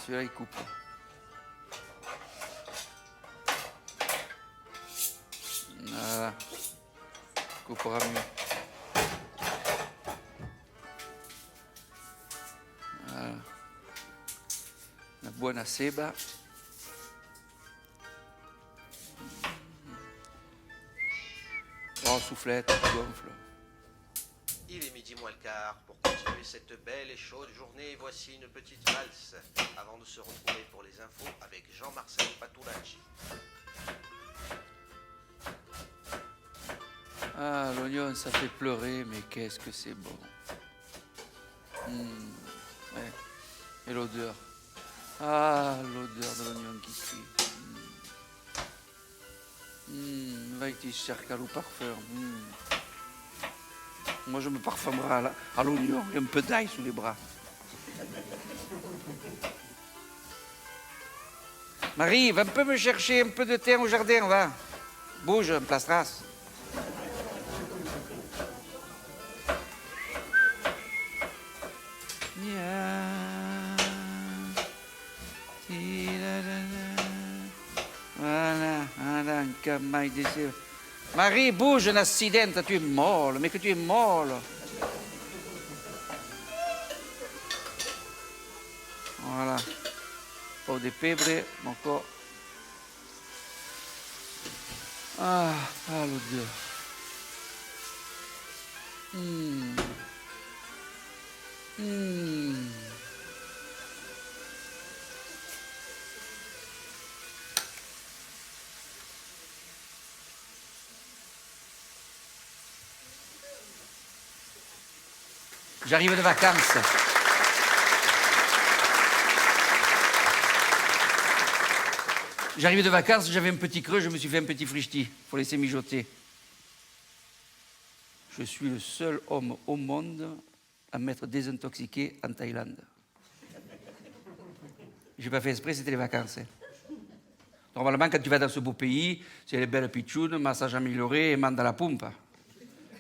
celui-là, il coupe. Voilà. Coupera mieux. Voilà. Una buona seba. Oh, soufflette, tu gonfles. Il est midi moins le quart. Pour continuer cette belle et chaude journée, voici une petite valse avant de se retrouver pour les infos avec Jean-Marcel Patulacci. Ah, l'oignon, ça fait pleurer, mais qu'est-ce que c'est bon. Ouais. Et l'odeur. Ah, l'odeur de l'oignon qui cuit. Vai que tu cherches le parfum. Moi, je me parfumerai à l'oignon et un peu d'ail sous les bras. Marie, va un peu me chercher un peu de thé au jardin, va. Bouge, un plastras. Voilà, un camaille désir. Marie, bouge, un accident, tu es molle, mais que tu es molle. Voilà. Po' di pebre, mon corps. Ah, l'odeur. J'arrive de vacances. J'arrive de vacances, j'avais un petit creux, je me suis fait un petit frichti pour laisser mijoter. Je suis le seul homme au monde à m'être désintoxiqué en Thaïlande. J'ai pas fait exprès, c'était les vacances. Normalement, quand tu vas dans ce beau pays, c'est les belles pitchounes, massage amélioré et mande à la pompe.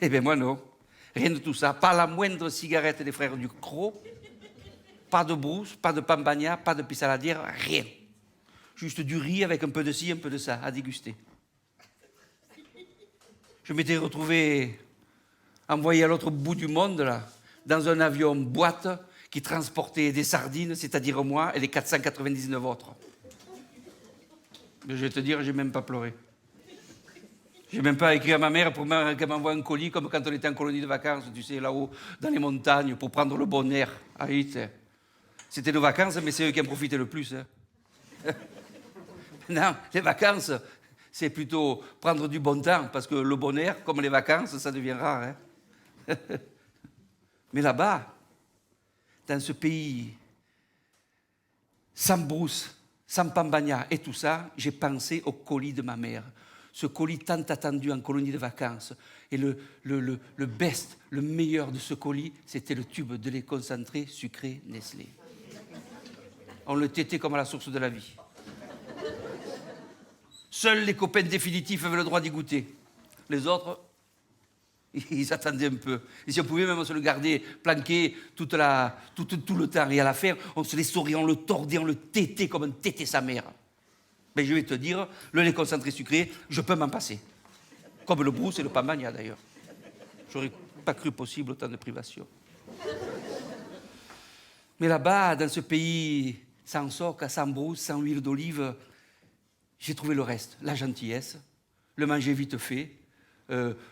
Eh bien, moi, non. Rien de tout ça. Pas la moindre cigarette des frères du Croc. Pas de brousse, pas de pambagna, pas de pissaladière, rien. Juste du riz avec un peu de ci, un peu de ça, à déguster. Je m'étais retrouvé envoyé à l'autre bout du monde, là, dans un avion boîte qui transportait des sardines, c'est-à-dire moi, et les 499 autres. Mais je vais te dire, j'ai même pas pleuré. J'ai même pas écrit à ma mère pour qu'elle m'envoie un colis, comme quand on était en colonie de vacances, tu sais, là-haut, dans les montagnes, pour prendre le bon air. Ah, c'était nos vacances, mais c'est eux qui en profitaient le plus. Hein. Non, les vacances, c'est plutôt prendre du bon temps, parce que le bon air, comme les vacances, ça devient rare. Hein. Mais là-bas, dans ce pays, sans brousse, sans pambagna et tout ça, j'ai pensé au colis de ma mère. Ce colis tant attendu en colonie de vacances. Et le best, le meilleur de ce colis, c'était le tube de lait concentré sucré Nestlé. On le tétait comme à la source de la vie. Seuls les copains définitifs avaient le droit d'y goûter. Les autres, ils attendaient un peu. Et si on pouvait même se le garder planqué tout le temps. Et à la fin, on se les souriait, on le tordait, on le tétait comme on tétait sa mère. Mais je vais te dire, le lait concentré sucré, je peux m'en passer. Comme le brousse et le pambagna d'ailleurs. J'aurais pas cru possible autant de privation. Mais là-bas, dans ce pays sans soca, sans brousse, sans huile d'olive, j'ai trouvé le reste. La gentillesse, le manger vite fait,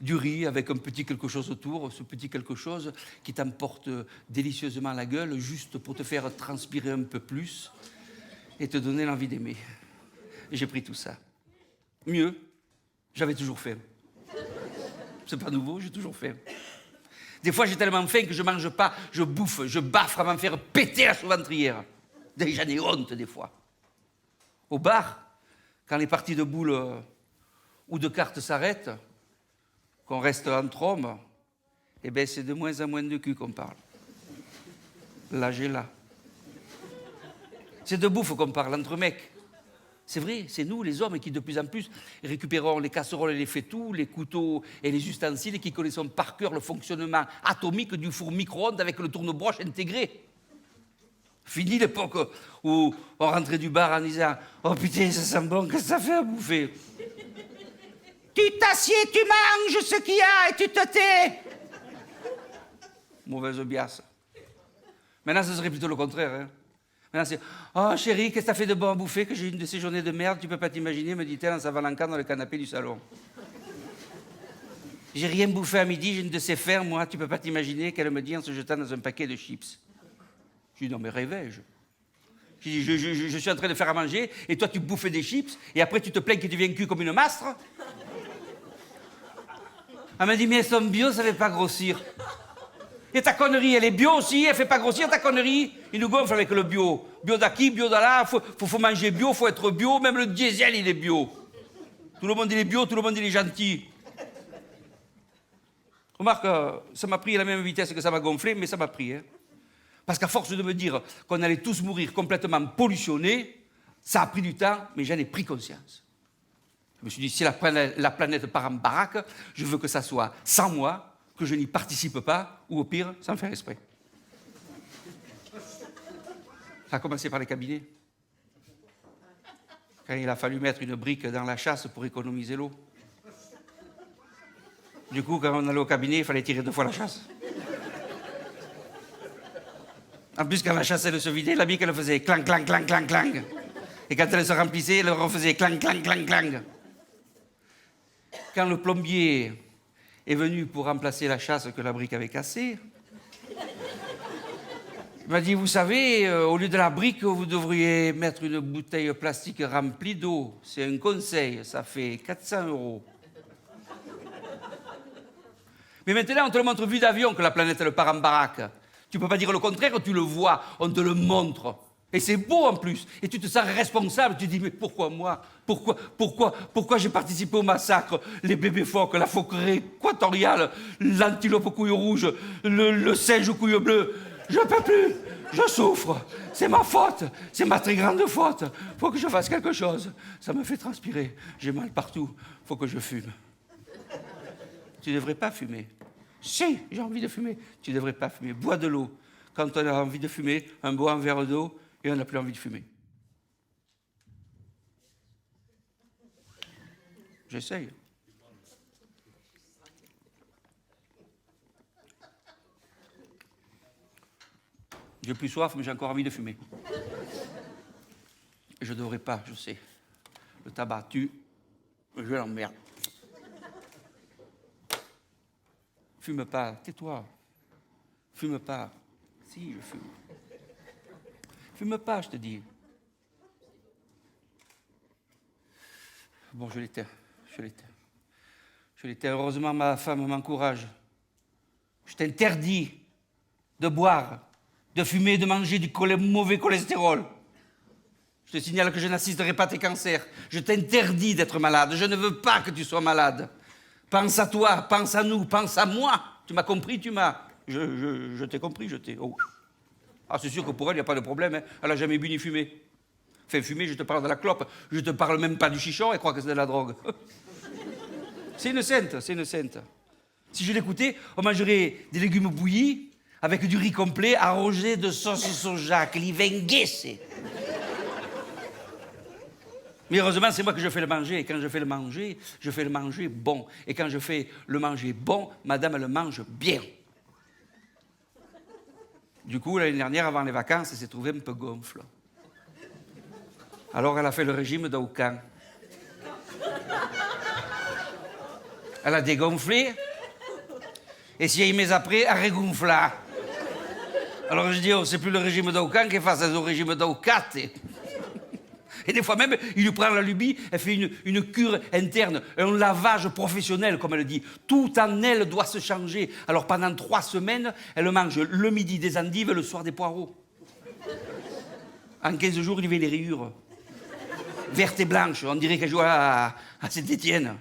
du riz avec un petit quelque chose autour, ce petit quelque chose qui t'emporte délicieusement la gueule, juste pour te faire transpirer un peu plus et te donner l'envie d'aimer. Et j'ai pris tout ça. Mieux, j'avais toujours faim. C'est pas nouveau, j'ai toujours faim. Des fois, j'ai tellement faim que je mange pas, je bouffe, je baffe à m'en faire péter la sous-ventrière. J'en ai honte des fois. Au bar, quand les parties de boules ou de cartes s'arrêtent, qu'on reste entre hommes, eh bien, c'est de moins en moins de cul qu'on parle. Là, j'ai là. C'est de bouffe qu'on parle entre mecs. C'est vrai, c'est nous, les hommes, qui de plus en plus récupérons les casseroles et les fétous, les couteaux et les ustensiles, et qui connaissons par cœur le fonctionnement atomique du four micro-ondes avec le tourne-broche intégré. Fini l'époque où on rentrait du bar en disant « Oh putain, ça sent bon, qu'est-ce que ça fait à bouffer ?» Tu t'assieds, tu manges ce qu'il y a et tu te tais. Mauvaise biasse. Maintenant, ce serait plutôt le contraire. Hein. Maintenant, c'est « Oh chérie, qu'est-ce que ça fait de bon à bouffer que j'ai une de ces journées de merde, tu peux pas t'imaginer, me dit-elle en s'avalanquant dans le canapé du salon. J'ai rien bouffé à midi, j'ai une de ces fers, moi, tu peux pas t'imaginer qu'elle me dit en se jetant dans un paquet de chips. Je dis « Non mais réveille-je. » Je suis en train de faire à manger et toi tu bouffes des chips et après tu te plains que tu viens cul comme une mastre. Elle m'a dit, mais elles sont bio, ça ne fait pas grossir. Et ta connerie, elle est bio aussi, elle ne fait pas grossir ta connerie. Il nous gonfle avec le bio. Bio d'acquis, bio d'ala, faut manger bio, faut être bio, même le diesel, il est bio. Tout le monde il est bio, tout le monde il est gentil. Remarque, ça m'a pris à la même vitesse que ça m'a gonflé, mais ça m'a pris. Hein. Parce qu'à force de me dire qu'on allait tous mourir complètement pollutionnés, ça a pris du temps, mais j'en ai pris conscience. Je me suis dit, si la planète part en baraque, je veux que ça soit sans moi, que je n'y participe pas, ou au pire, sans faire exprès. Ça a commencé par les cabinets. Quand il a fallu mettre une brique dans la chasse pour économiser l'eau. Du coup, quand on allait au cabinet, il fallait tirer 2 fois la chasse. En plus, quand la chasse elle se vidait, la brique elle faisait clang, clang, clang, clang, clang. Et quand elle se remplissait, elle refaisait clang, clang, clang, clang. Quand le plombier est venu pour remplacer la chasse que la brique avait cassée, il m'a dit, vous savez, au lieu de la brique, vous devriez mettre une bouteille plastique remplie d'eau. C'est un conseil, ça fait 400 €. Mais maintenant, on te le montre vue d'avion que la planète elle part en baraque. Tu ne peux pas dire le contraire, tu le vois, on te le montre. Et c'est beau en plus. Et tu te sens responsable. Tu te dis, mais pourquoi moi ? Pourquoi j'ai participé au massacre ? Les bébés phoques, la phoquerie équatoriale, l'antilope aux couilles rouges, le singe aux couilles bleues. Je ne peux plus. Je souffre. C'est ma faute. C'est ma très grande faute. Faut que je fasse quelque chose. Ça me fait transpirer. J'ai mal partout. Faut que je fume. Tu ne devrais pas fumer. Si, j'ai envie de fumer. Tu ne devrais pas fumer. Bois de l'eau. Quand on a envie de fumer, on boit un verre d'eau et on n'a plus envie de fumer. J'essaye. J'ai plus soif, mais j'ai encore envie de fumer. Je ne devrais pas, je sais. Le tabac tue, je l'emmerde. Fume pas, tais-toi. Fume pas. Si, je fume. Fume pas, je te dis. Bon, je l'éteins. Heureusement, ma femme m'encourage. Je t'interdis de boire, de fumer, de manger du mauvais cholestérol. Je te signale que je n'assisterai pas à tes cancers. Je t'interdis d'être malade. Je ne veux pas que tu sois malade. Pense à toi, pense à nous, pense à moi. Tu m'as compris, Je t'ai compris, je t'ai... Oh. Ah, c'est sûr que pour elle, il n'y a pas de problème. Hein. Elle n'a jamais bu ni fumé. Enfin, fumer, je te parle de la clope. Je te parle même pas du chichon, elle croit que c'est de la drogue. C'est une sainte. Si je l'écoutais, on mangerait des légumes bouillis avec du riz complet arrosé de sauce soja, que li venghesse. Mais heureusement, c'est moi que je fais le manger. Et quand je fais le manger bon. Et quand je fais le manger bon, madame, elle le mange bien. Du coup, l'année dernière, avant les vacances, elle s'est trouvée un peu gonfle. Alors, elle a fait le régime d'Aucan. Elle a dégonflé. Et 6 mois après, elle régonfla. Alors, je dis, oh, c'est plus le régime d'Aucan qu'elle fasse le régime d'Aucate. Et des fois même, il lui prend la lubie, elle fait une cure interne, un lavage professionnel, comme elle dit. Tout en elle doit se changer. Alors pendant 3 semaines, elle mange le midi des endives, le soir des poireaux. En 15 jours, il y avait les rayures. Vertes et blanches, on dirait qu'elle joue à Saint-Étienne.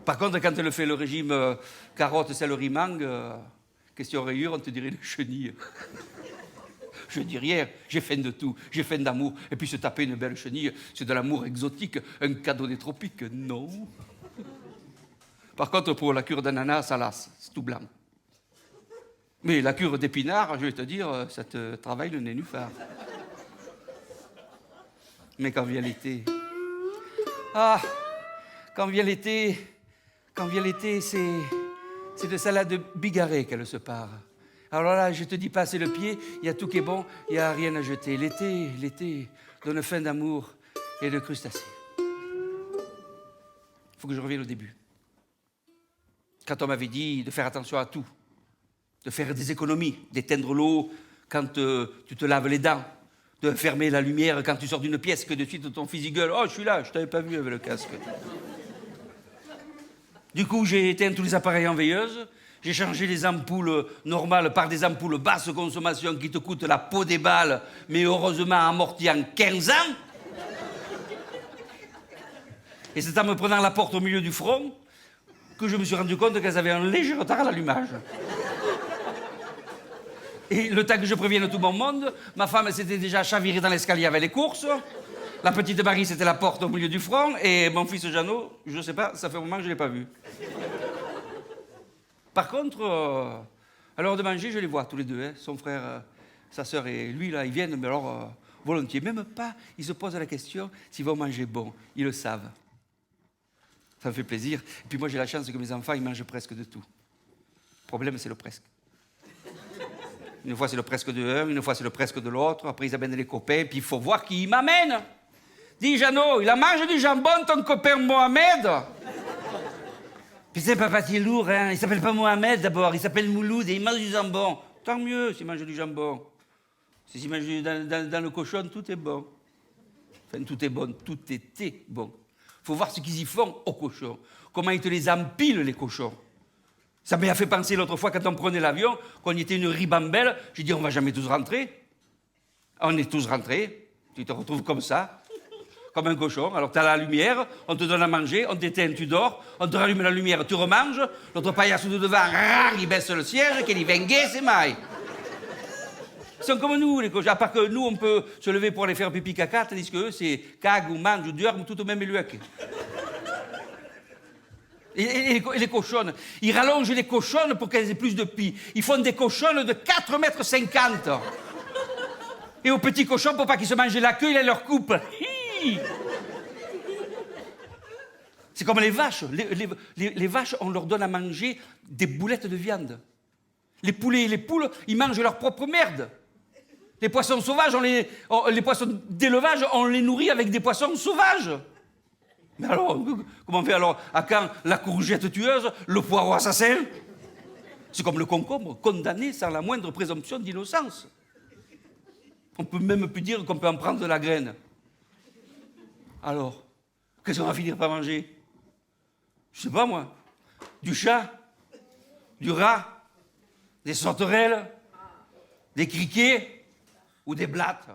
Par contre, quand elle fait le régime carotte, céleri, mangue, question rayures, on te dirait les chenilles. Je dis rien, j'ai faim de tout, j'ai faim d'amour. Et puis se taper une belle chenille, c'est de l'amour exotique, un cadeau des tropiques, non. Par contre, pour la cure d'ananas, ça lasse, c'est tout blanc. Mais la cure d'épinards, je vais te dire, ça te travaille le nénuphar. Mais quand vient l'été... Ah, quand vient l'été, c'est de salade de bigarrée qu'elle se part. Alors là, je te dis passer le pied, il y a tout qui est bon, il n'y a rien à jeter. L'été donne faim d'amour et de crustacés. Il faut que je revienne au début. Quand on m'avait dit de faire attention à tout, de faire des économies, d'éteindre l'eau quand tu te laves les dents, de fermer la lumière quand tu sors d'une pièce, que de suite ton fils gueule « Oh, je suis là, je t'avais pas vu avec le casque. » Du coup, j'ai éteint tous les appareils en veilleuse, j'ai changé les ampoules normales par des ampoules basse consommation qui te coûtent la peau des balles, mais heureusement amorties en 15 ans. Et c'est en me prenant la porte au milieu du front que je me suis rendu compte qu'elles avaient un léger retard à l'allumage. Et le temps que je prévienne tout mon monde, ma femme s'était déjà chavirée dans l'escalier avec les courses. La petite Marie, c'était la porte au milieu du front. Et mon fils Jeannot, je ne sais pas, ça fait un moment que je ne l'ai pas vu. Par contre, à l'heure de manger, je les vois tous les deux. Hein. Son frère, sa sœur et lui, là, ils viennent, mais alors volontiers. Même pas, ils se posent la question s'ils vont manger bon. Ils le savent. Ça me fait plaisir. Et puis moi, j'ai la chance que mes enfants, ils mangent presque de tout. Le problème, c'est le presque. Une fois, c'est le presque de l'un, une fois, c'est le presque de l'autre. Après, ils amènent les copains, puis il faut voir qui m'amène. Dis, Jeannot, il a mangé du jambon, ton copain Mohamed. Puis c'est papa, il est lourd, hein. Il s'appelle pas Mohamed, d'abord. Il s'appelle Mouloud et il mange du jambon. Tant mieux s'il mange du jambon. S'il mange dans le cochon, tout est bon. Enfin, tout est bon, tout était bon. Il faut voir ce qu'ils y font aux cochons. Comment ils te les empilent, les cochons. Ça m'a fait penser l'autre fois, quand on prenait l'avion, qu'on y était une ribambelle, j'ai dit, on va jamais tous rentrer. On est tous rentrés. Tu te retrouves comme ça, comme un cochon. Alors tu as la lumière, on te donne à manger, on t'éteint, tu dors, on te rallume la lumière, tu remanges, l'autre paillasse de devant, il baisse le siège, qu'il y vengue, c'est maille. Ils sont comme nous, les cochons. À part que nous, on peut se lever pour aller faire pipi caca, tandis qu'eux, c'est cagent ou mangent ou dorment tout au même éluac. Et les cochonnes, ils rallongent les cochonnes pour qu'elles aient plus de pis. Ils font des cochonnes de 4,50 m. Et aux petits cochons, pour pas qu'ils se mangent la queue, ils leur coupent. C'est comme les vaches. Les vaches, on leur donne à manger des boulettes de viande. Les poulets et les poules, ils mangent leur propre merde. Les poissons sauvages, les poissons d'élevage, on les nourrit avec des poissons sauvages. Mais alors, comment on fait alors? À quand la courgette tueuse, le poireau assassin? C'est comme le concombre, condamné sans la moindre présomption d'innocence. On peut même plus dire qu'on peut en prendre de la graine. Alors, qu'est-ce qu'on va finir par manger? Je sais pas moi. Du chat? Du rat? Des sauterelles? Des criquets? Ou des blattes?